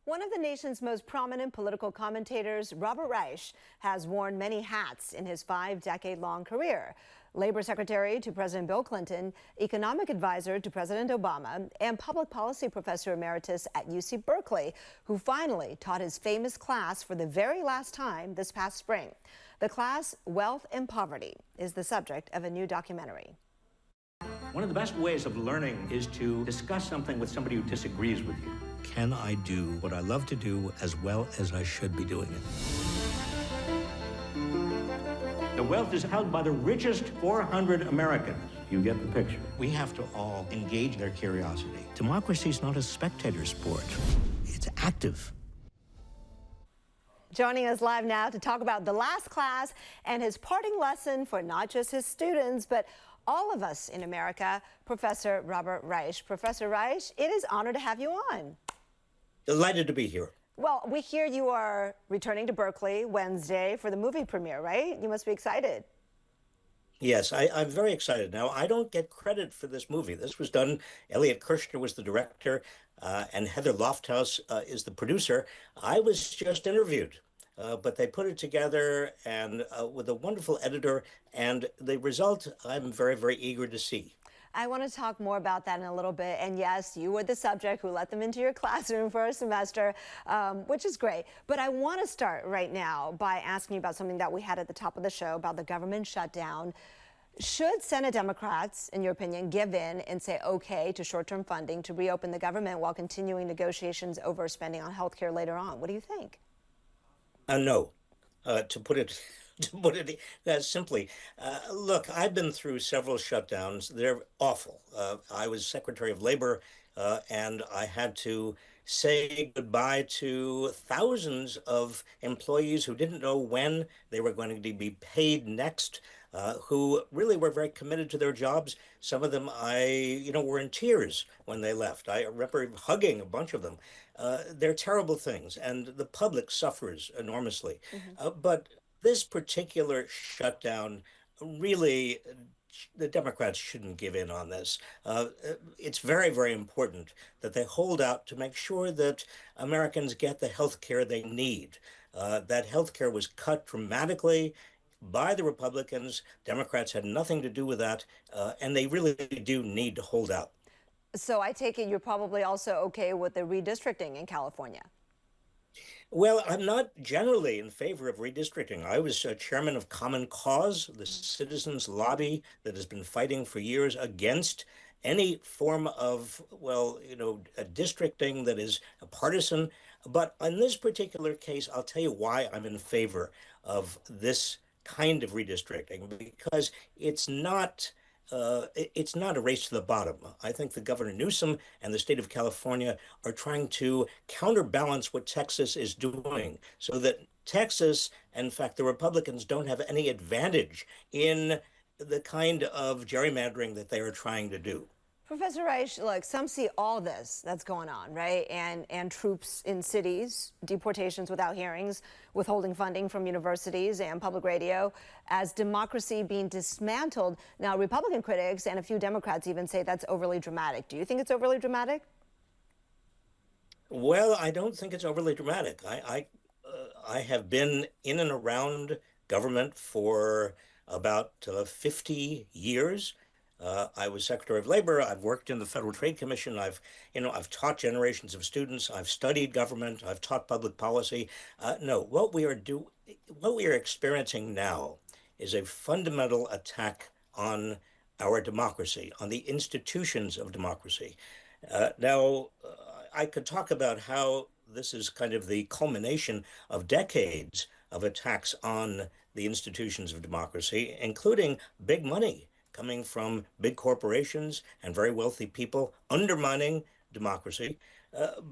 One of the nation's most prominent political commentators, Robert Reich, has worn many hats in his 5-decade-long career. Labor Secretary to President Bill Clinton, economic advisor to President Obama, and public policy professor emeritus at UC Berkeley, who finally taught his famous class for the very last time this past spring. The class, Wealth and Poverty, is the subject of a new documentary. One of the best ways of learning is to discuss something with somebody who disagrees with you. Can I do what I love to do as well as I should be doing it? The wealth is held by the richest 400 Americans. You get the picture. We have to all engage their curiosity. Democracy is not a spectator sport. It's active. Joining us live now to talk about the last class and his parting lesson for not just his students, but all of us in America, Professor Robert Reich. Professor Reich, it is an honor to have you on. Delighted to be here. Well, we hear you are returning to Berkeley Wednesday for the movie premiere, right? You must be excited. Yes, I'm very excited. Now, I don't get credit for this movie. This was done, Elliot Kirshner was the director, and Heather Lofthouse is the producer. I was just interviewed. But they put it together and with a wonderful editor, and the result I'm very, very eager to see. I want to talk more about that in a little bit. And yes, you were the subject who let them into your classroom for a semester, which is great. But I want to start right now by asking you about something that we had at the top of the show about the government shutdown. Should Senate Democrats, in your opinion, give in and say okay to short-term funding to reopen the government while continuing negotiations over spending on health care later on? What do you think? No, to put it simply. Look, I've been through several shutdowns. They're awful. I was Secretary of Labor, and I had to say goodbye to thousands of employees who didn't know when they were going to be paid next, who really were very committed to their jobs. Some of them, were in tears when they left. I remember hugging a bunch of them. They're terrible things, and the public suffers enormously. But this particular shutdown, really, the Democrats shouldn't give in on this. It's very, very important that they hold out to make sure that Americans get the health care they need. That health care was cut dramatically by the Republicans. Democrats had nothing to do with that, and they really do need to hold out. So I take it you're probably also okay with the redistricting in California. Well, I'm not generally in favor of redistricting. I was chairman of Common Cause, the citizens' lobby that has been fighting for years against any form of, a districting that is partisan. But in this particular case, I'll tell you why I'm in favor of this kind of redistricting, because it's not a race to the bottom. I think the Governor Newsom and the state of California are trying to counterbalance what Texas is doing so that Texas, in fact, the Republicans don't have any advantage in the kind of gerrymandering that they are trying to do. Professor Reich, look, some see all this that's going on, right? And troops in cities, deportations without hearings, withholding funding from universities and public radio as democracy being dismantled. Now, Republican critics and a few Democrats even say that's overly dramatic. Do you think it's overly dramatic? Well, I don't think it's overly dramatic. I have been in and around government for about 50 years. I was Secretary of Labor. I've worked in the Federal Trade Commission. I've taught generations of students. I've studied government. I've taught public policy. No, what we are experiencing now is a fundamental attack on our democracy, on the institutions of democracy. Now, I could talk about how this is kind of the culmination of decades of attacks on the institutions of democracy, including big money coming from big corporations and very wealthy people undermining democracy.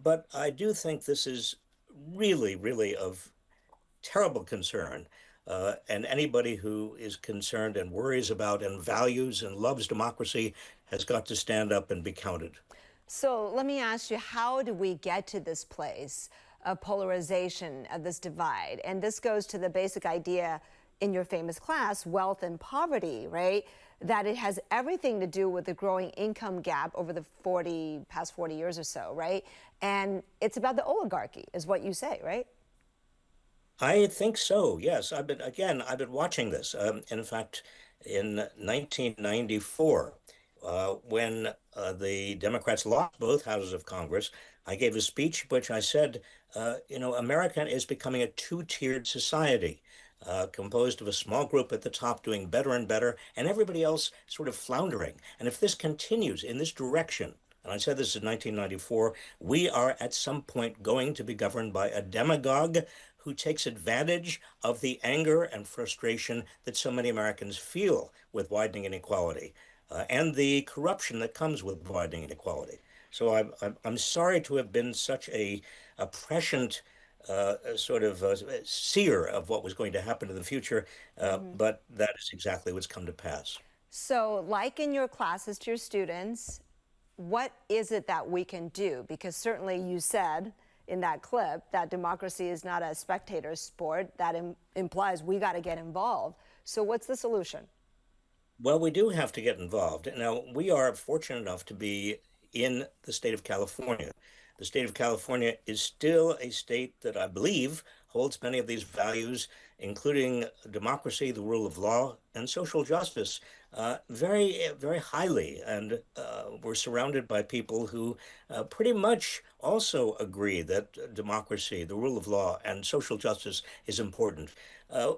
But I do think this is really, really of terrible concern. And anybody who is concerned and worries about and values and loves democracy has got to stand up and be counted. So let me ask you, how do we get to this place of polarization, of this divide? And this goes to the basic idea, in your famous class, Wealth and Poverty, right? That it has everything to do with the growing income gap over the past 40 years or so, right? And it's about the oligarchy, is what you say, right? I think so. Yes, I've been watching this. In fact, in 1994, when the Democrats lost both houses of Congress, I gave a speech which I said, America is becoming a two-tiered society, composed of a small group at the top doing better and better, and everybody else sort of floundering. And if this continues in this direction, and I said this in 1994, we are at some point going to be governed by a demagogue who takes advantage of the anger and frustration that so many Americans feel with widening inequality and the corruption that comes with widening inequality. So I'm sorry to have been such a prescient sort of seer of what was going to happen in the future, but that is exactly what's come to pass. So, like in your classes to your students, what is it that we can do? Because certainly you said in that clip that democracy is not a spectator sport. That implies we got to get involved. So what's the solution? Well, we do have to get involved. Now, we are fortunate enough to be in the state of California. The state of California is still a state that I believe holds many of these values, including democracy, the rule of law, and social justice, very highly. And we're surrounded by people who pretty much also agree that democracy, the rule of law, and social justice is important.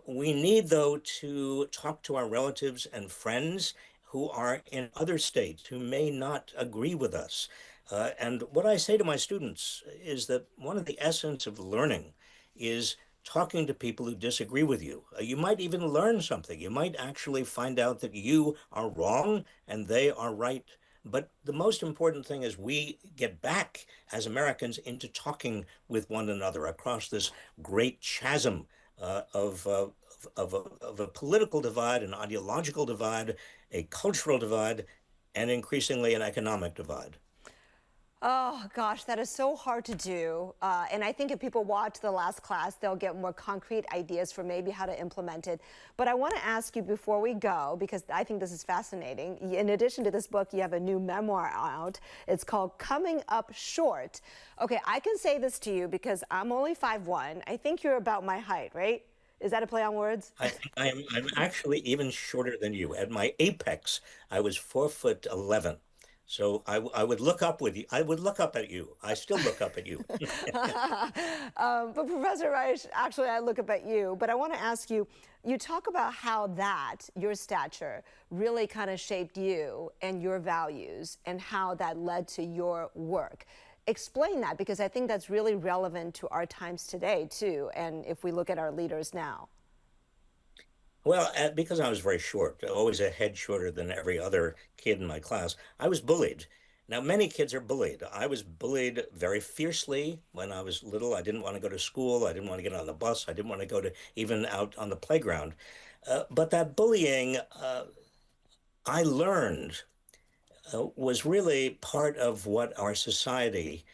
We need, though, to talk to our relatives and friends who are in other states who may not agree with us. And what I say to my students is that one of the essence of learning is talking to people who disagree with you. You might even learn something. You might actually find out that you are wrong and they are right. But the most important thing is we get back as Americans into talking with one another across this great chasm of a political divide, an ideological divide, a cultural divide, and increasingly an economic divide. Oh, gosh, that is so hard to do. And I think if people watch the last class, they'll get more concrete ideas for maybe how to implement it. But I want to ask you before we go, because I think this is fascinating. In addition to this book, you have a new memoir out. It's called Coming Up Short. Okay, I can say this to you because I'm only 5'1". I think you're about my height, right? Is that a play on words? I think I'm actually even shorter than you. At my apex, I was 4'11". So I would look up with you. I would look up at you. I still look up at you. But Professor Reich, actually, I look up at you. But I want to ask you, you talk about how your stature, really kind of shaped you and your values and how that led to your work. Explain that, because I think that's really relevant to our times today, too, and if we look at our leaders now. Well, because I was very short, always a head shorter than every other kid in my class, I was bullied. Now, many kids are bullied. I was bullied very fiercely when I was little. I didn't want to go to school. I didn't want to get on the bus. I didn't want to go to even out on the playground. But that bullying, I learned, was really part of what our society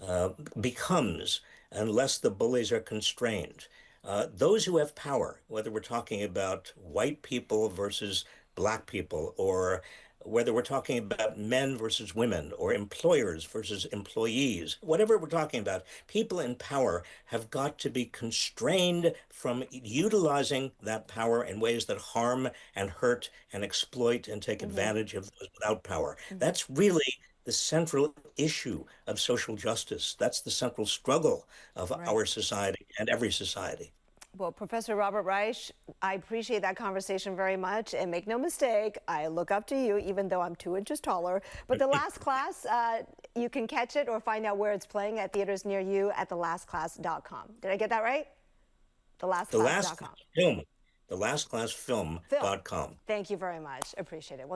uh, becomes unless the bullies are constrained. Those who have power, whether we're talking about white people versus black people, or whether we're talking about men versus women, or employers versus employees, whatever we're talking about, people in power have got to be constrained from utilizing that power in ways that harm and hurt and exploit and take advantage of those without power. That's really the central issue of social justice. That's the central struggle of Right. our society and every society. Well, Professor Robert Reich, I appreciate that conversation very much. And make no mistake, I look up to you, even though I'm 2 inches taller. But the last class, you can catch it or find out where it's playing at theaters near you at thelastclass.com. Did I get that right? The last Thelastclass.com. film, the lastclassfilm.com. Thank you very much. Appreciate it. Well,